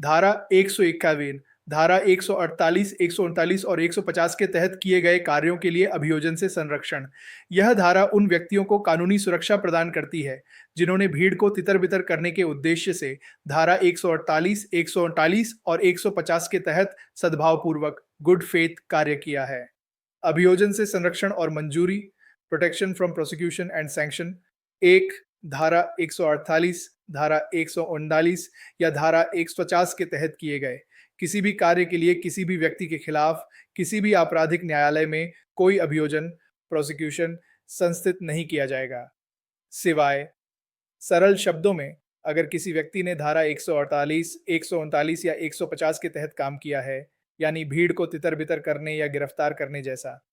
धारा 151, धारा 148, 139 और 150 के तहत किए गए कार्यों के लिए अभियोजन से संरक्षण। यह धारा उन व्यक्तियों को कानूनी सुरक्षा प्रदान करती है जिन्होंने भीड़ को तितर-बितर करने के उद्देश्य से धारा 148, 139 और 150 के तहत सद्भावपूर्वक गुड फेथ कार्य किया है। अभियोजन से संरक्षण और मंजूरी, protection from prosecution and sanction. एक, धारा 148, धारा 139 या धारा 150 के तहत किए गए किसी भी कार्य के लिए किसी भी व्यक्ति के खिलाफ किसी भी आपराधिक न्यायालय में कोई अभियोजन, प्रोसिक्यूशन संस्थित नहीं किया जाएगा, सिवाय सरल शब्दों में अगर किसी व्यक्ति ने धारा 148, 139 या 150 के तहत काम किया है, यानी भीड़ को तितर-बितर करने या गिरफ्तार करने जैसा,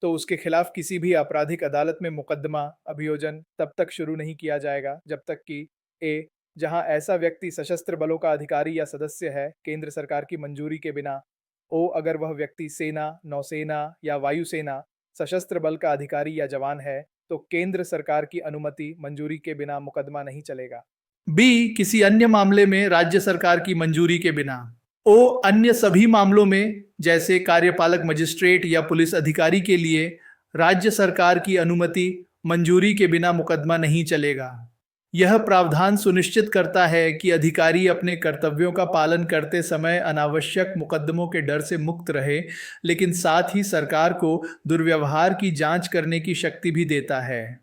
तो उसके खिलाफ किसी भी आपराधिक अदालत में मुकदमा, अभियोजन तब तक शुरू नहीं किया जाएगा जब तक कि ए, जहां ऐसा व्यक्ति सशस्त्र बलों का अधिकारी या सदस्य है केंद्र सरकार की मंजूरी के बिना, ओ, अगर वह व्यक्ति सेना, नौसेना या वायुसेना सशस्त्र बल का अधिकारी या जवान है तो केंद्र सरकार की अनुमति, मंजूरी के बिना मुकदमा नहीं चलेगा। बी, किसी अन्य मामले में राज्य सरकार की मंजूरी के बिना। ओ, अन्य सभी मामलों में जैसे कार्यपालक मजिस्ट्रेट या पुलिस अधिकारी के लिए राज्य सरकार की अनुमति, मंजूरी के बिना मुकदमा नहीं चलेगा। यह प्रावधान सुनिश्चित करता है कि अधिकारी अपने कर्तव्यों का पालन करते समय अनावश्यक मुकदमों के डर से मुक्त रहे, लेकिन साथ ही सरकार को दुर्व्यवहार की जांच करने की शक्ति भी देता है।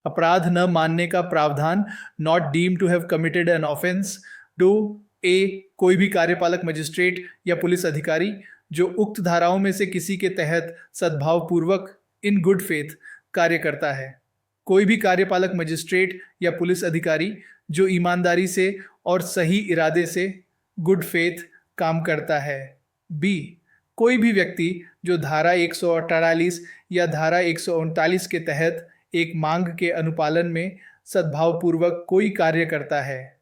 अपराध न मानने का प्रावधान, not deemed to have committed an offence. Two, A, कोई भी कार्यपालक मजिस्ट्रेट या पुलिस अधिकारी जो उक्त धाराओं में से किसी के तहत सद्भावपूर्वक इन गुड फेथ कार्य करता है। कोई भी कार्यपालक मजिस्ट्रेट या पुलिस अधिकारी जो ईमानदारी से और सही इरादे से गुड फेथ काम करता है। बी, कोई भी व्यक्ति जो धारा 148 या धारा 139 के तहत एक मांग के अनुपालन में सद्भावपूर्वक कोई कार्य करता है।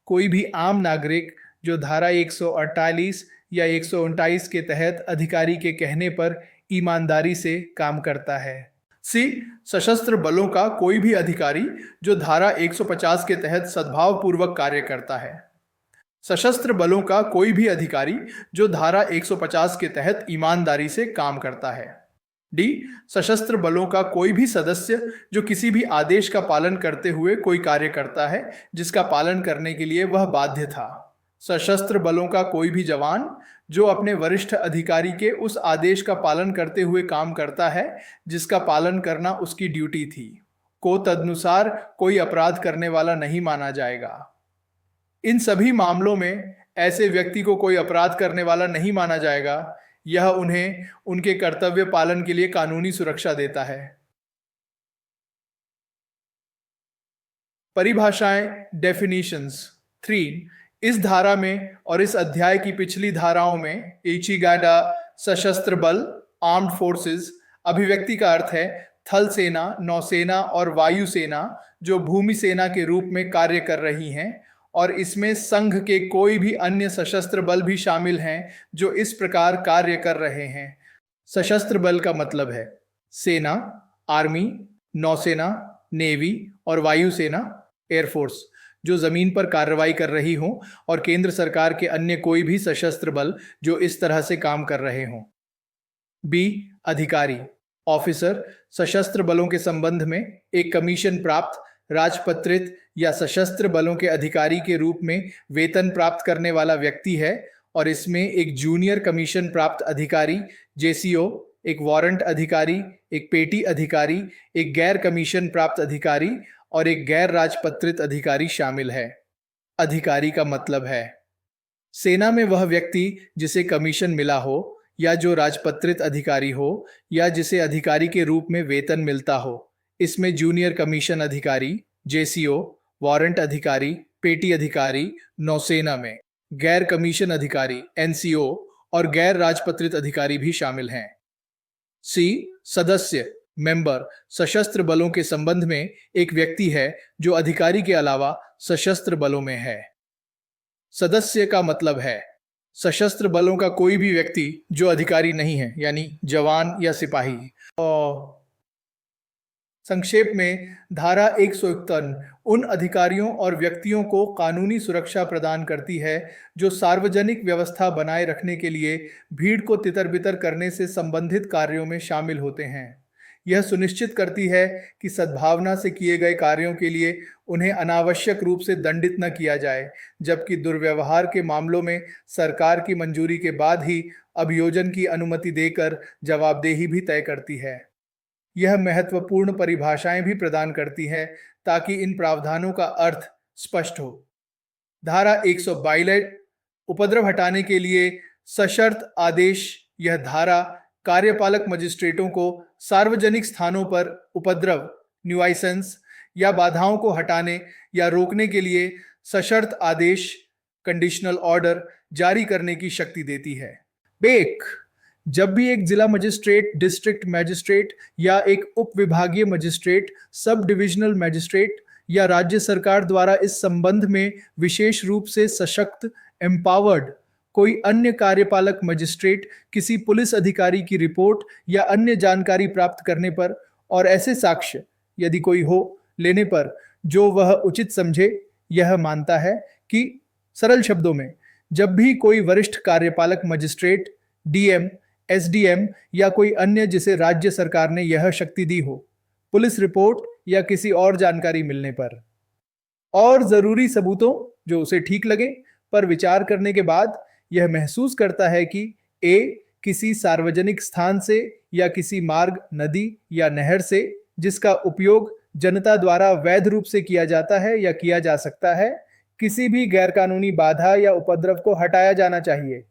कोई भी आम नागरिक जो धारा 148 या 129 के तहत अधिकारी के कहने पर ईमानदारी से काम करता है। सी, सशस्त्र बलों का कोई भी अधिकारी जो धारा 150 के तहत सद्भावपूर्वक कार्य करता है। सशस्त्र बलों का कोई भी अधिकारी जो धारा 150 के तहत ईमानदारी से काम करता है। डी, सशस्त्र बलों का कोई भी सदस्य जो किसी भी आदेश का पालन करते हुए कोई कार्य करता है जिसका पालन करने के लिए वह बाध्य था। सशस्त्र बलों का कोई भी जवान जो अपने वरिष्ठ अधिकारी के उस आदेश का पालन करते हुए काम करता है जिसका पालन करना उसकी ड्यूटी थी, को तदनुसार कोई अपराध करने वाला नहीं माना जाएगा। इन सभी मामलों में ऐसे व्यक्ति को कोई अपराध करने वाला नहीं माना जाएगा। यह उन्हें उनके कर्तव्य पालन के लिए कानूनी सुरक्षा देता है। परिभाषाएं, डेफिनेशंस। 3, इस धारा में और इस अध्याय की पिछली धाराओं में इचिगाडा, सशस्त्र बल, आर्म्ड फोर्सेस अभिव्यक्ति का अर्थ है थल सेना, नौसेना और वायुसेना जो भूमि सेना के रूप में कार्य कर रही हैं, और इसमें संघ के कोई भी अन्य सशस्त्र बल भी शामिल हैं जो इस प्रकार कार्य कर रहे हैं। सशस्त्र बल का मतलब है सेना, आर्मी, नौसेना, नेवी और वायुसेना, एयरफोर्स जो जमीन पर कार्रवाई कर रही हों, और केंद्र सरकार के अन्य कोई भी सशस्त्र बल जो इस तरह से काम कर रहे हों। बी, अधिकारी, ऑफिसर सशस्त्र बलों के संबंध में एक कमीशन प्राप्त, राजपत्रित या सशस्त्र बलों के अधिकारी के रूप में वेतन प्राप्त करने वाला व्यक्ति है, और इसमें एक जूनियर कमीशन प्राप्त अधिकारी जेसीओ, एक वारंट अधिकारी, एक पेटी अधिकारी, एक गैर कमीशन प्राप्त अधिकारी और एक गैर राजपत्रित अधिकारी शामिल है। अधिकारी का मतलब है सेना में वह व्यक्ति जिसे कमीशन मिला हो या जो राजपत्रित अधिकारी हो या जिसे अधिकारी के रूप में वेतन मिलता हो। इसमें जूनियर कमीशन अधिकारी जेसीओ, वारंट अधिकारी, पेटी अधिकारी नौसेना में, गैर कमीशन अधिकारी एनसीओ और गैर राजपत्रित अधिकारी भी शामिल हैं। सी, सदस्य मेंबर सशस्त्र बलों के संबंध में एक व्यक्ति है जो अधिकारी के अलावा सशस्त्र बलों में है। सदस्य का मतलब है सशस्त्र बलों का कोई भी व्यक्ति जो अधिकारी नहीं है, यानी जवान या सिपाही। और संक्षेप में, धारा 151 उन अधिकारियों और व्यक्तियों को कानूनी सुरक्षा प्रदान करती है जो सार्वजनिक व्यवस्था बनाए रखने के लिए भीड़ को तितर-बितर करने से संबंधित कार्यों में शामिल होते हैं। यह सुनिश्चित करती है कि सद्भावना से किए गए कार्यों के लिए उन्हें अनावश्यक रूप से दंडित न किया जाए, जबकि दुर्व्यवहार के मामलों में सरकार की मंजूरी के बाद ही अभियोजन की अनुमति देकर जवाबदेही भी तय करती है। यह महत्वपूर्ण परिभाषाएं भी प्रदान करती है ताकि इन प्रावधानों का अर्थ स्पष्ट हो। धारा 142 उपद्रव हटाने के लिए सशर्त आदेश। यह धारा कार्यपालक मजिस्ट्रेटों को सार्वजनिक स्थानों पर उपद्रव न्यूआइसेंस या बाधाओं को हटाने या रोकने के लिए सशर्त आदेश कंडीशनल ऑर्डर जारी करने की शक्ति देती है। बेक जब भी एक जिला मजिस्ट्रेट, डिस्ट्रिक्ट मैजिस्ट्रेट या एक उप विभागीय मजिस्ट्रेट, सब डिविजनल मैजिस्ट्रेट या राज्य सरकार द्वारा इस संबंध में विशेष रूप से सशक्त एम्पावर्ड कोई अन्य कार्यपालक मजिस्ट्रेट किसी पुलिस अधिकारी की रिपोर्ट या अन्य जानकारी प्राप्त करने पर और ऐसे साक्ष्य यदि कोई हो लेने पर जो वह उचित समझे, यह मानता है कि सरल शब्दों में, जब भी कोई वरिष्ठ कार्यपालक मजिस्ट्रेट, डीएम, एसडीएम या कोई अन्य जिसे राज्य सरकार ने यह शक्ति दी हो, पुलिस रिपोर्ट या किसी और जानकारी मिलने पर और जरूरी सबूतों जो उसे ठीक लगे पर विचार करने के बाद यह महसूस करता है कि ए किसी सार्वजनिक स्थान से या किसी मार्ग, नदी या नहर से जिसका उपयोग जनता द्वारा वैध रूप से किया जाता है या किया जा सकता है, किसी भी गैरकानूनी बाधा या उपद्रव को हटाया जाना चाहिए,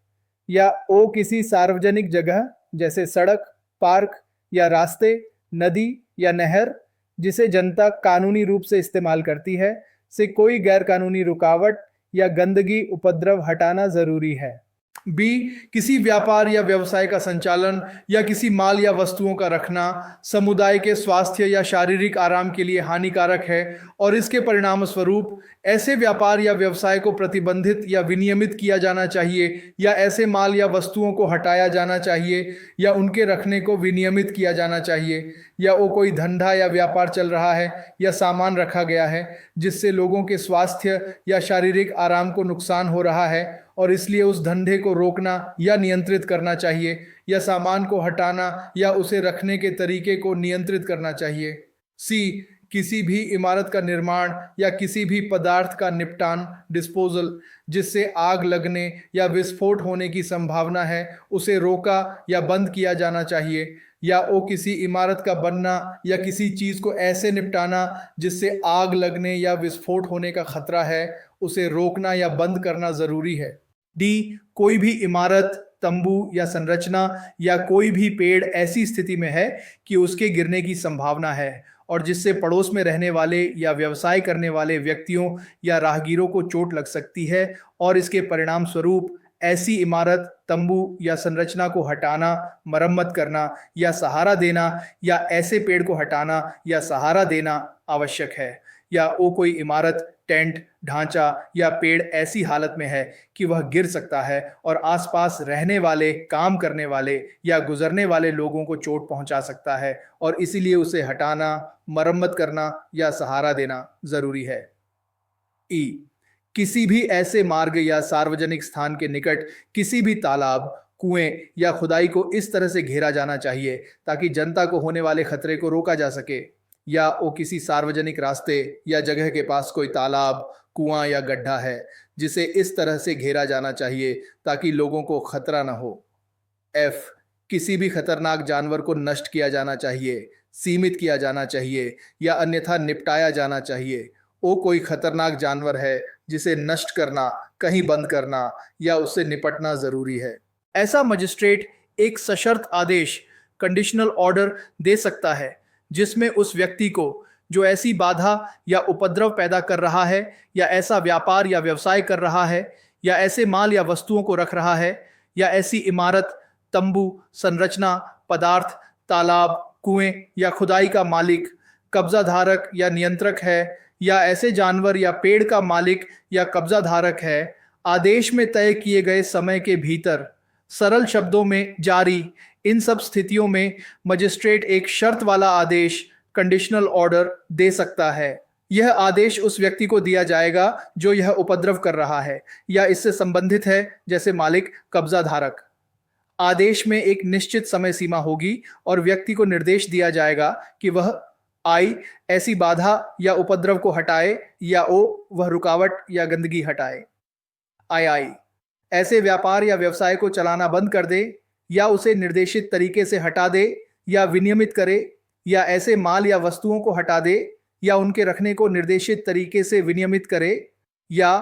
या ओ किसी सार्वजनिक जगह जैसे सड़क, पार्क या रास्ते, नदी या नहर जिसे जनता कानूनी रूप से इस्तेमाल करती है, से कोई गैरकानूनी रुकावट या गंदगी, उपद्रव हटाना जरूरी है। बी किसी व्यापार या व्यवसाय का संचालन या किसी माल या वस्तुओं का रखना समुदाय के स्वास्थ्य या शारीरिक आराम के लिए हानिकारक है और इसके परिणाम स्वरूप ऐसे व्यापार या व्यवसाय को प्रतिबंधित या विनियमित किया जाना चाहिए या ऐसे माल या वस्तुओं को हटाया जाना चाहिए या उनके रखने को विनियमित किया जाना चाहिए, या वो कोई धंधा या व्यापार चल रहा है या सामान रखा गया है जिससे लोगों के स्वास्थ्य या शारीरिक आराम को नुकसान हो रहा है और इसलिए उस धंधे को रोकना या नियंत्रित करना चाहिए, या सामान को हटाना या उसे रखने के तरीके को नियंत्रित करना चाहिए। सी किसी भी इमारत का निर्माण या किसी भी पदार्थ का निपटान डिस्पोजल जिससे आग लगने या विस्फोट होने की संभावना है, उसे रोका या बंद किया जाना चाहिए, या वो किसी इमारत का बनना या किसी चीज़ को ऐसे निपटाना जिससे आग लगने या विस्फोट होने का खतरा है, उसे रोकना या बंद करना ज़रूरी है। डी कोई भी इमारत, तंबू या संरचना या कोई भी पेड़ ऐसी स्थिति में है कि उसके गिरने की संभावना है और जिससे पड़ोस में रहने वाले या व्यवसाय करने वाले व्यक्तियों या राहगीरों को चोट लग सकती है और इसके परिणाम स्वरूप ऐसी इमारत, तंबू या संरचना को हटाना, मरम्मत करना या सहारा देना या ऐसे पेड़ को हटाना या सहारा देना आवश्यक है, या वो कोई इमारत, टेंट, ढांचा या पेड़ ऐसी हालत में है कि वह गिर सकता है और आसपास रहने वाले, काम करने वाले या गुजरने वाले लोगों को चोट पहुंचा सकता है और इसीलिए उसे हटाना, मरम्मत करना या सहारा देना जरूरी है। ई किसी भी ऐसे मार्ग या सार्वजनिक स्थान के निकट किसी भी तालाब, कुएं या खुदाई को इस तरह से घेरा जाना चाहिए ताकि जनता को होने वाले खतरे को रोका जा सके, या वो किसी सार्वजनिक रास्ते या जगह के पास कोई तालाब, कुआं या गड्ढा है जिसे इस तरह से घेरा जाना चाहिए ताकि लोगों को खतरा न हो। एफ किसी भी खतरनाक जानवर को नष्ट किया जाना चाहिए, सीमित किया जाना चाहिए या अन्यथा निपटाया जाना चाहिए। वो कोई खतरनाक जानवर है जिसे नष्ट करना, कहीं बंद करना या उससे निपटना जरूरी है। ऐसा मजिस्ट्रेट एक सशर्त आदेश कंडीशनल ऑर्डर दे सकता है जिसमें उस व्यक्ति को जो ऐसी बाधा या उपद्रव पैदा कर रहा है या ऐसा व्यापार या व्यवसाय कर रहा है या ऐसे माल या वस्तुओं को रख रहा है या ऐसी इमारत, तंबू, संरचना, पदार्थ, तालाब, कुएं या खुदाई का मालिक, कब्जा धारक या नियंत्रक है या ऐसे जानवर या पेड़ का मालिक या कब्जा धारक है, आदेश में तय किए गए समय के भीतर सरल शब्दों में जारी इन सब स्थितियों में मजिस्ट्रेट एक शर्त वाला आदेश कंडीशनल ऑर्डर दे सकता है। यह आदेश उस व्यक्ति को दिया जाएगा जो यह उपद्रव कर रहा है या इससे संबंधित है, जैसे मालिक, कब्जा धारक। आदेश में एक निश्चित समय सीमा होगी और व्यक्ति को निर्देश दिया जाएगा कि वह आई ऐसी बाधा या उपद्रव को हटाए, या ओ वह रुकावट या गंदगी हटाए। आई ऐसे व्यापार या व्यवसाय को चलाना बंद कर दे, या उसे निर्देशित तरीके से हटा दे या विनियमित करे, या ऐसे माल या वस्तुओं को हटा दे या उनके रखने को निर्देशित तरीके से विनियमित करे, या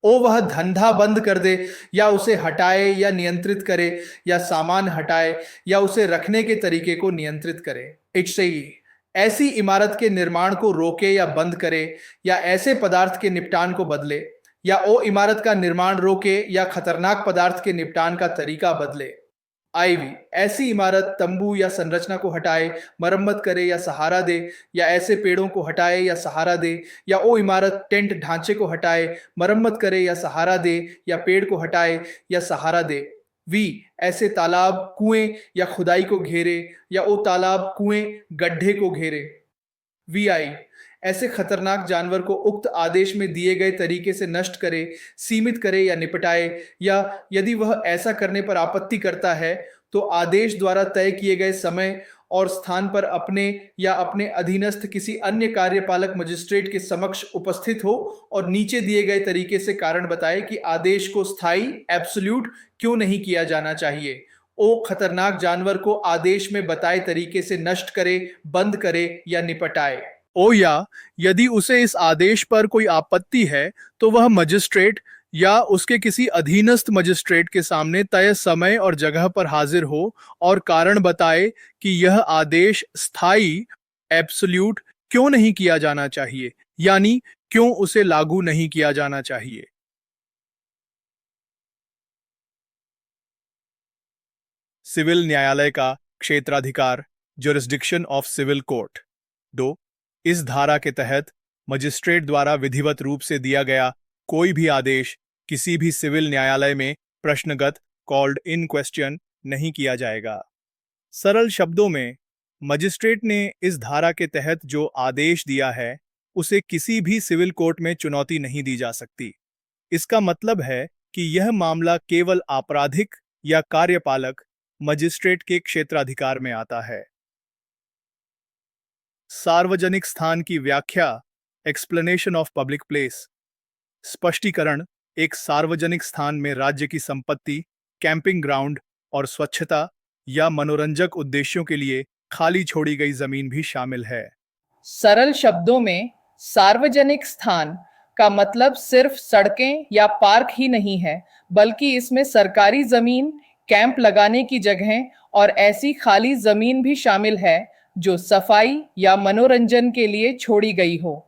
ओ वह धंधा बंद कर दे या उसे हटाए या नियंत्रित करे, या सामान हटाए या उसे रखने के तरीके को नियंत्रित करे। ऐसी इमारत के निर्माण को रोके या बंद करे, या ऐसे पदार्थ के निपटान को बदले, या ओ इमारत का निर्माण रोके या खतरनाक पदार्थ के निपटान का तरीका बदले। आईवी ऐसी इमारत, तंबू या संरचना को हटाए, मरम्मत करे या सहारा दे, या ऐसे पेड़ों को हटाए या सहारा दे, या ओ इमारत, टेंट ढांचे को हटाए, मरम्मत करे या सहारा दे, या पेड़ को हटाए या सहारा दे। वी ऐसे तालाब, कुएं या खुदाई को घेरे, या ओ तालाब, कुएं, गड्ढे को घेरे। वी आई ऐसे खतरनाक जानवर को उक्त आदेश में दिए गए तरीके से नष्ट करे, सीमित करे या निपटाए, या यदि वह ऐसा करने पर आपत्ति करता है तो आदेश द्वारा तय किए गए समय और स्थान पर अपने या अपने अधीनस्थ किसी अन्य कार्यपालक मजिस्ट्रेट के समक्ष उपस्थित हो और नीचे दिए गए तरीके से कारण बताए कि आदेश को स्थायी, एब्सोल्यूट क्यों नहीं किया जाना चाहिए। ओ खतरनाक जानवर को आदेश में बताए तरीके से नष्ट करे, बंद करे या निपटाए। ओ या यदि उसे इस आदेश पर कोई आपत्ति है तो वह मजिस्ट्रेट या उसके किसी अधीनस्थ मजिस्ट्रेट के सामने तय समय और जगह पर हाजिर हो और कारण बताए कि यह आदेश स्थायी, एब्सोल्यूट क्यों नहीं किया जाना चाहिए, यानी क्यों उसे लागू नहीं किया जाना चाहिए। सिविल न्यायालय का क्षेत्राधिकार, ज्यूरिसडिक्शन ऑफ सिविल कोर्ट। 2. इस धारा के तहत मजिस्ट्रेट द्वारा विधिवत रूप से दिया गया कोई भी आदेश किसी भी सिविल न्यायालय में प्रश्नगत, कॉल्ड इन क्वेश्चन नहीं किया जाएगा। सरल शब्दों में, मजिस्ट्रेट ने इस धारा के तहत जो आदेश दिया है उसे किसी भी सिविल कोर्ट में चुनौती नहीं दी जा सकती। इसका मतलब है कि यह मामला केवल आपराधिक या कार्यपालक मजिस्ट्रेट के क्षेत्राधिकार में आता है। सार्वजनिक स्थान की व्याख्या, एक्सप्लेनेशन ऑफ पब्लिक प्लेस। स्पष्टीकरण, एक सार्वजनिक स्थान में राज्य की संपत्ति, कैंपिंग ग्राउंड और स्वच्छता या मनोरंजक उद्देश्यों के लिए खाली छोड़ी गई जमीन भी शामिल है। सरल शब्दों में, सार्वजनिक स्थान का मतलब सिर्फ सड़कें या पार्क ही नहीं है, बल्कि इसमें सरकारी जमीन, कैंप लगाने की जगहें और ऐसी खाली जमीन भी शामिल है जो सफाई या मनोरंजन के लिए छोड़ी गई हो।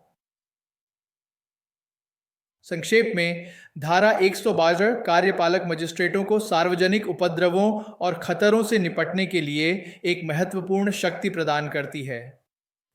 संक्षेप में, धारा 112 कार्यपालक मजिस्ट्रेटों को सार्वजनिक उपद्रवों और खतरों से निपटने के लिए एक महत्वपूर्ण शक्ति प्रदान करती है।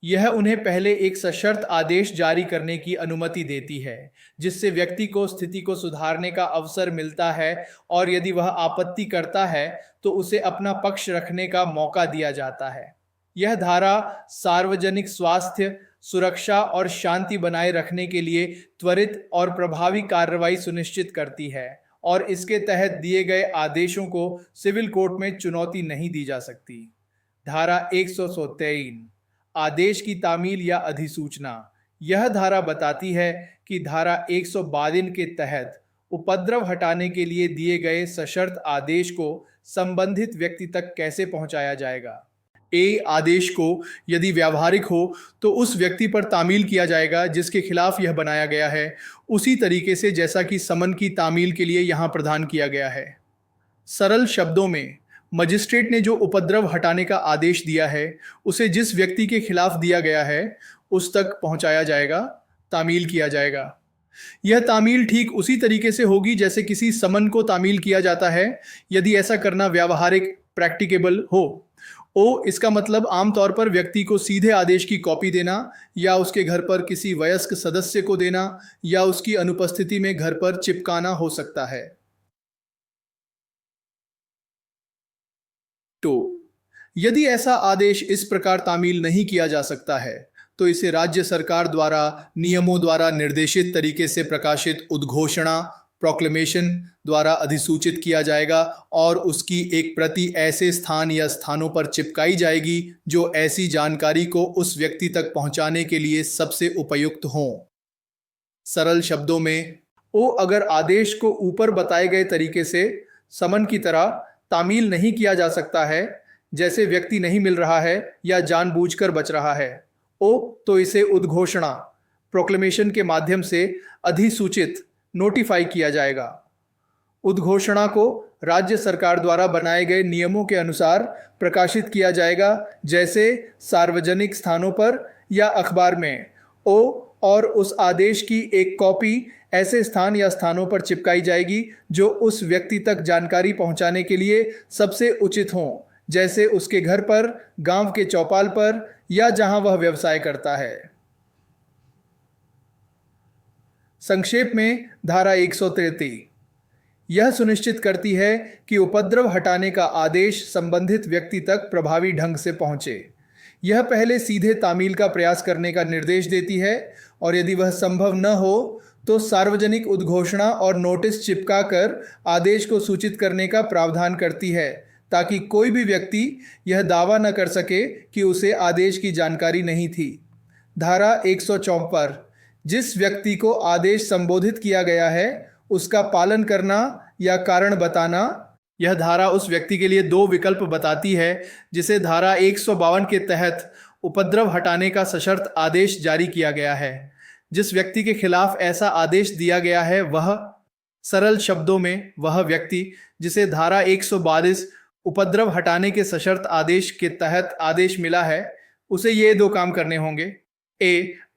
यह उन्हें पहले एक सशर्त आदेश जारी करने की अनुमति देती है, जिससे व्यक्ति को स्थिति को सुधारने का अवसर मिलता है, और यदि वह आपत्ति करता है तो उसे अपना पक्ष रखने का मौका दिया जाता है। यह धारा सार्वजनिक स्वास्थ्य, सुरक्षा और शांति बनाए रखने के लिए त्वरित और प्रभावी कार्रवाई सुनिश्चित करती है, और इसके तहत दिए गए आदेशों को सिविल कोर्ट में चुनौती नहीं दी जा सकती। धारा 173, आदेश की तामील या अधिसूचना। यह धारा बताती है कि धारा 152 के तहत उपद्रव हटाने के लिए दिए गए सशर्त आदेश को संबंधित व्यक्ति तक कैसे पहुंचाया जाएगा। आदेश को यदि व्यावहारिक हो तो उस व्यक्ति पर तामील किया जाएगा जिसके खिलाफ यह बनाया गया है, उसी तरीके से जैसा कि समन की तामील के लिए यहाँ प्रदान किया गया है। सरल शब्दों में, मजिस्ट्रेट ने जो उपद्रव हटाने का आदेश दिया है उसे जिस व्यक्ति के खिलाफ दिया गया है उस तक पहुंचाया जाएगा, तामील किया जाएगा। यह तामील ठीक उसी तरीके से होगी जैसे किसी समन को तामील किया जाता है, यदि ऐसा करना व्यावहारिक, प्रैक्टिकेबल हो। इसका मतलब आमतौर पर व्यक्ति को सीधे आदेश की कॉपी देना, या उसके घर पर किसी वयस्क सदस्य को देना, या उसकी अनुपस्थिति में घर पर चिपकाना हो सकता है। तो यदि ऐसा आदेश इस प्रकार तामील नहीं किया जा सकता है तो इसे राज्य सरकार द्वारा नियमों द्वारा निर्देशित तरीके से प्रकाशित उद्घोषणा प्रोक्लेमेशन द्वारा अधिसूचित किया जाएगा और उसकी एक प्रति ऐसे स्थान या स्थानों पर चिपकाई जाएगी जो ऐसी जानकारी को उस व्यक्ति तक पहुंचाने के लिए सबसे उपयुक्त हों। सरल शब्दों में, अगर आदेश को ऊपर बताए गए तरीके से समन की तरह तामील नहीं किया जा सकता है, जैसे व्यक्ति नहीं मिल रहा है या जानबूझकर बच रहा है, तो इसे उद्घोषणा प्रोक्लेमेशन के माध्यम से अधिसूचित नोटिफाई किया जाएगा। उद्घोषणा को राज्य सरकार द्वारा बनाए गए नियमों के अनुसार प्रकाशित किया जाएगा, जैसे सार्वजनिक स्थानों पर या अखबार में। और उस आदेश की एक कॉपी ऐसे स्थान या स्थानों पर चिपकाई जाएगी जो उस व्यक्ति तक जानकारी पहुंचाने के लिए सबसे उचित हों, जैसे उसके घर पर, गांव के चौपाल पर या जहां वह व्यवसाय करता है। संक्षेप में, धारा 133 यह सुनिश्चित करती है कि उपद्रव हटाने का आदेश संबंधित व्यक्ति तक प्रभावी ढंग से पहुंचे। यह पहले सीधे तामील का प्रयास करने का निर्देश देती है और यदि वह संभव न हो तो सार्वजनिक उद्घोषणा और नोटिस चिपकाकर आदेश को सूचित करने का प्रावधान करती है, ताकि कोई भी व्यक्ति यह दावा न कर सके कि उसे आदेश की जानकारी नहीं थी। धारा 154 जिस व्यक्ति को आदेश संबोधित किया गया है उसका पालन करना या कारण बताना। यह धारा उस व्यक्ति के लिए 2 विकल्प बताती है जिसे धारा 152 के तहत उपद्रव हटाने का सशर्त आदेश जारी किया गया है। जिस व्यक्ति के खिलाफ ऐसा आदेश दिया गया है वह, सरल शब्दों में, वह व्यक्ति जिसे धारा 142 उपद्रव हटाने के सशर्त आदेश के तहत आदेश मिला है, उसे ये 2 काम करने होंगे।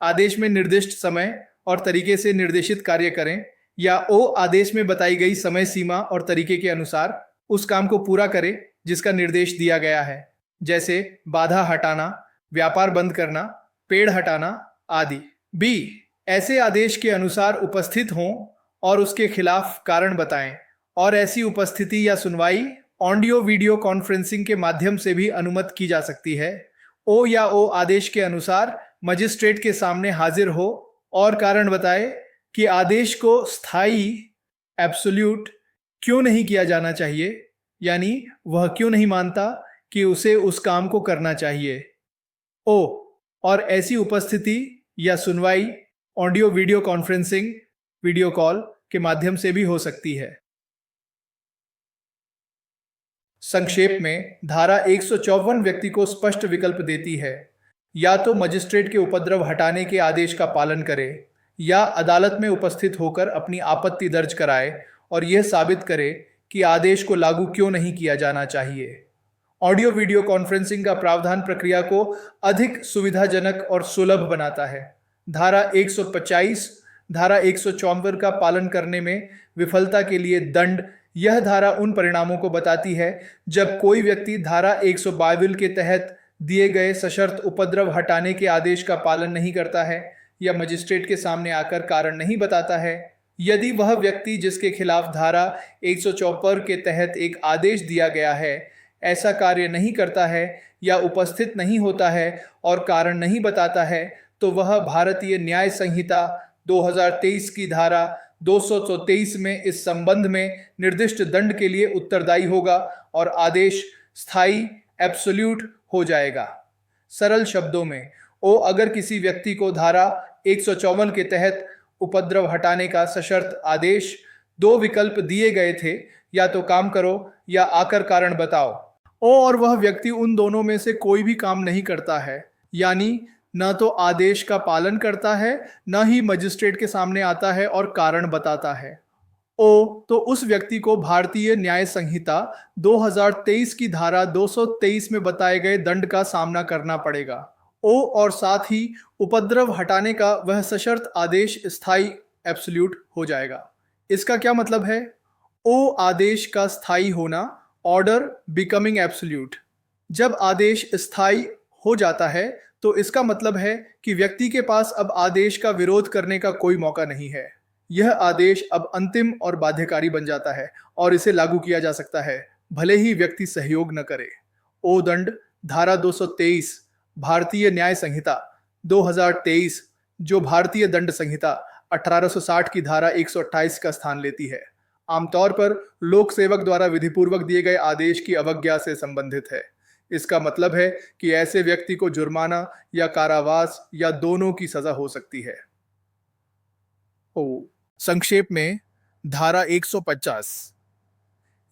आदेश में निर्दिष्ट समय और तरीके से निर्देशित कार्य करें, या आदेश में बताई गई समय सीमा और तरीके के अनुसार उस काम को पूरा करें जिसका निर्देश दिया गया है, जैसे बाधा हटाना, व्यापार बंद करना, पेड़ हटाना आदि। ऐसे आदेश के अनुसार उपस्थित हों और उसके खिलाफ कारण बताएं, और ऐसी उपस्थिति या सुनवाई ऑडियो वीडियो कॉन्फ्रेंसिंग के माध्यम से भी अनुमत की जा सकती है। आदेश के अनुसार मजिस्ट्रेट के सामने हाजिर हो और कारण बताए कि आदेश को स्थायी एब्सोल्यूट क्यों नहीं किया जाना चाहिए, यानी वह क्यों नहीं मानता कि उसे उस काम को करना चाहिए। और ऐसी उपस्थिति या सुनवाई audio video conferencing, video call के माध्यम से भी हो सकती है। संक्षेप में, धारा 154 व्यक्ति को स्पष्ट विकल्प देती है, या तो मजिस्ट्रेट के उपद्रव हटाने के आदेश का पालन करे या अदालत में उपस्थित होकर अपनी आपत्ति दर्ज कराए और यह साबित करे कि आदेश को लागू क्यों नहीं किया जाना चाहिए। ऑडियो वीडियो कॉन्फ्रेंसिंग का प्रावधान प्रक्रिया को अधिक सुविधाजनक और सुलभ बनाता है। धारा 125 धारा 154 का पालन करने में विफलता के लिए दंड। यह धारा उन परिणामों को बताती है जब कोई व्यक्ति धारा 152 के तहत दिए गए सशर्त उपद्रव हटाने के आदेश का पालन नहीं करता है या मजिस्ट्रेट के सामने आकर कारण नहीं बताता है। यदि वह व्यक्ति जिसके खिलाफ धारा 154 के तहत एक आदेश दिया गया है ऐसा कार्य नहीं करता है या उपस्थित नहीं होता है और कारण नहीं बताता है, तो वह भारतीय न्याय संहिता 2023 की धारा 223 में इस संबंध में निर्दिष्ट दंड के लिए उत्तरदायी होगा और आदेश स्थायी एब्सोल्यूट हो जाएगा। सरल शब्दों में, अगर किसी व्यक्ति को धारा 154 के तहत उपद्रव हटाने का सशर्त आदेश 2 विकल्प दिए गए थे, या तो काम करो या आकर कारण बताओ, और वह व्यक्ति उन दोनों में से कोई भी काम नहीं करता है, यानी न तो आदेश का पालन करता है न ही मजिस्ट्रेट के सामने आता है और कारण बताता है, तो उस व्यक्ति को भारतीय न्याय संहिता 2023 की धारा 223 में बताए गए दंड का सामना करना पड़ेगा। और साथ ही उपद्रव हटाने का वह सशर्त आदेश स्थायी एब्सोल्यूट हो जाएगा। इसका क्या मतलब है? आदेश का स्थायी होना, ऑर्डर बिकमिंग एब्सोल्यूट। जब आदेश स्थायी हो जाता है तो इसका मतलब है कि व्यक्ति के पास अब आदेश का विरोध करने का कोई मौका नहीं है। यह आदेश अब अंतिम और बाध्यकारी बन जाता है और इसे लागू किया जा सकता है, भले ही व्यक्ति सहयोग न करे। दंड धारा 223 भारतीय न्याय संहिता 2023 जो भारतीय दंड संहिता 1860 की धारा 128 का स्थान लेती है, आमतौर पर लोक सेवक द्वारा विधिपूर्वक दिए गए आदेश की अवज्ञा से संबंधित है। इसका मतलब है कि ऐसे व्यक्ति को जुर्माना या कारावास या दोनों की सजा हो सकती है। संक्षेप में, धारा 150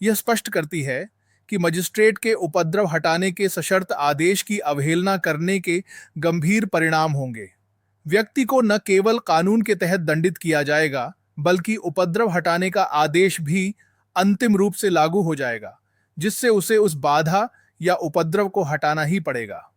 यह स्पष्ट करती है कि मजिस्ट्रेट के उपद्रव हटाने के सशर्त आदेश की अवहेलना करने के गंभीर परिणाम होंगे। व्यक्ति को न केवल कानून के तहत दंडित किया जाएगा, बल्कि उपद्रव हटाने का आदेश भी अंतिम रूप से लागू हो जाएगा, जिससे उसे उस बाधा या उपद्रव को हटाना ही पड़ेगा।